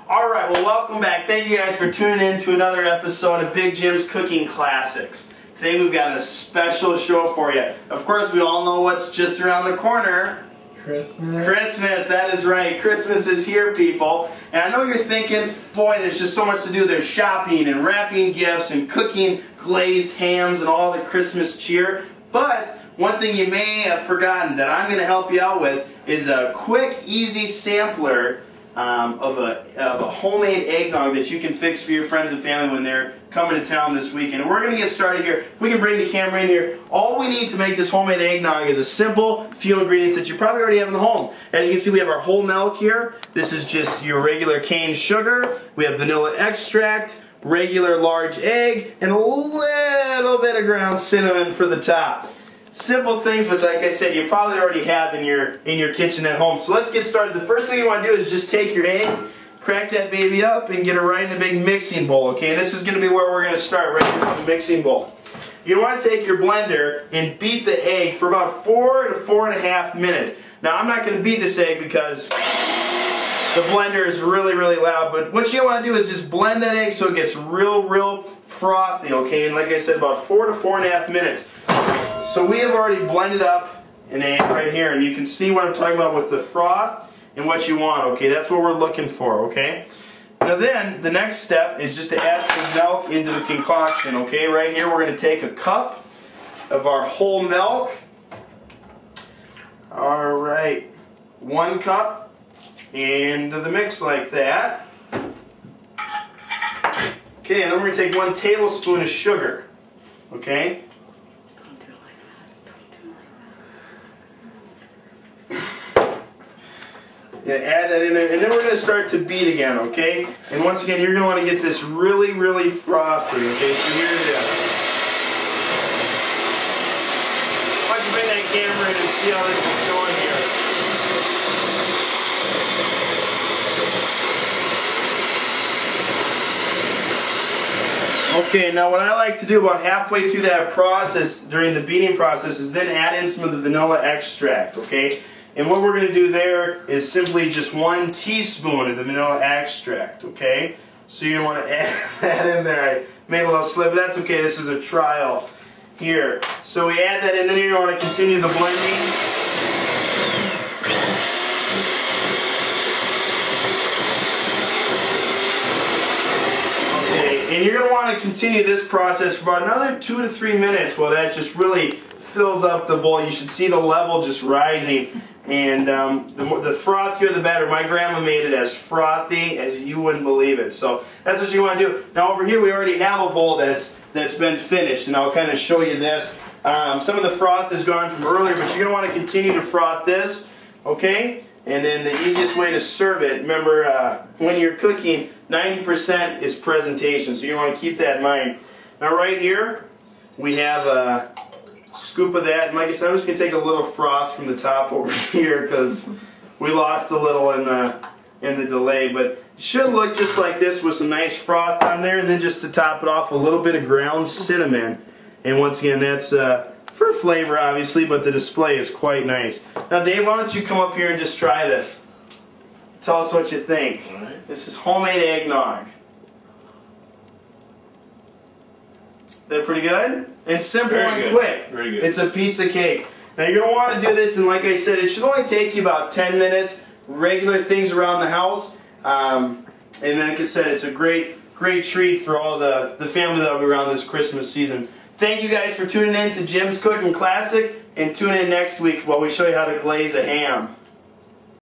Alright, well, welcome back. Thank you guys for tuning in to another episode of Big Jim's Cooking Classics. Today we've got a special show for you. Of course, we all know what's just around the corner. Christmas. Christmas, that is right. Christmas is here, people. And I know you're thinking, boy, there's just so much to do. There's shopping and wrapping gifts and cooking glazed hams and all the Christmas cheer. But one thing you may have forgotten that I'm going to help you out with is a quick, easy sampler of a homemade eggnog that you can fix for your friends and family when they're coming to town this weekend. And we're going to get started here. If we can bring the camera in here, all we need to make this homemade eggnog is a simple few ingredients that you probably already have in the home. As you can see, we have our whole milk here. This is just your regular cane sugar. We have vanilla extract, regular large egg, and a little bit of ground cinnamon for the top. Simple things which, like I said, you probably already have in your kitchen at home. So let's get started. The first thing you want to do is just take your egg, crack that baby up, and get it right in a big mixing bowl. Okay, and this is going to be where we're going to start, right here in the mixing bowl. You want to take your blender and beat the egg for about 4 to 4.5 minutes. Now, I'm not going to beat this egg because the blender is really, really loud, but what you want to do is just blend that egg so it gets real frothy, okay? And like I said, about 4 to 4.5 minutes. So we have already blended up an egg right here, and you can see what I'm talking about with the froth and what you want, okay? That's what we're looking for, okay? Now then, the next step is just to add some milk into the concoction, okay? Right here, we're going to take a cup of our whole milk. Alright, 1 cup into the mix like that. Okay, and then we're going to take 1 tablespoon of sugar, okay? Yeah, add that in there, and then we're going to start to beat again, okay? And once again, you're going to want to get this really frothy, okay? So here it is. Why don't you bring that camera in and see how this is going here. Okay, now what I like to do about halfway through that process, during the beating process, is then add in some of the vanilla extract, okay? And what we're going to do there is simply just 1 teaspoon of the vanilla extract, okay? So you're going to want to add that in there. I made a little slip, but that's okay. This is a trial here. So we add that in, then you're going to want to continue the blending. Okay, and you're going to want to continue this process for about another 2 to 3 minutes while that just really fills up the bowl. You should see the level just rising. And the frothier the better. My grandma made it as frothy as you wouldn't believe it. So that's what you want to do. Now over here we already have a bowl that's been finished, and I'll kind of show you this. Some of the froth is gone from earlier, but you're going to want to continue to froth this, okay? And then the easiest way to serve it, remember when you're cooking, 90% is presentation, so you want to keep that in mind. Now right here we have a scoop of that, and like I said, I'm just going to take a little froth from the top over here because we lost a little in the delay, but it should look just like this with some nice froth on there, and then just to top it off, a little bit of ground cinnamon. And once again, that's for flavor obviously, but the display is quite nice. Now Dave, why don't you come up here and just try this? Tell us what you think. All right. This is homemade eggnog. That pretty good? It's simple and quick. Very good. It's a piece of cake. Now you're going to want to do this, and like I said, it should only take you about 10 minutes. Regular things around the house. And like I said, it's a great treat for all the family that will be around this Christmas season. Thank you guys for tuning in to Jim's Cooking Classic, and tune in next week while we show you how to glaze a ham.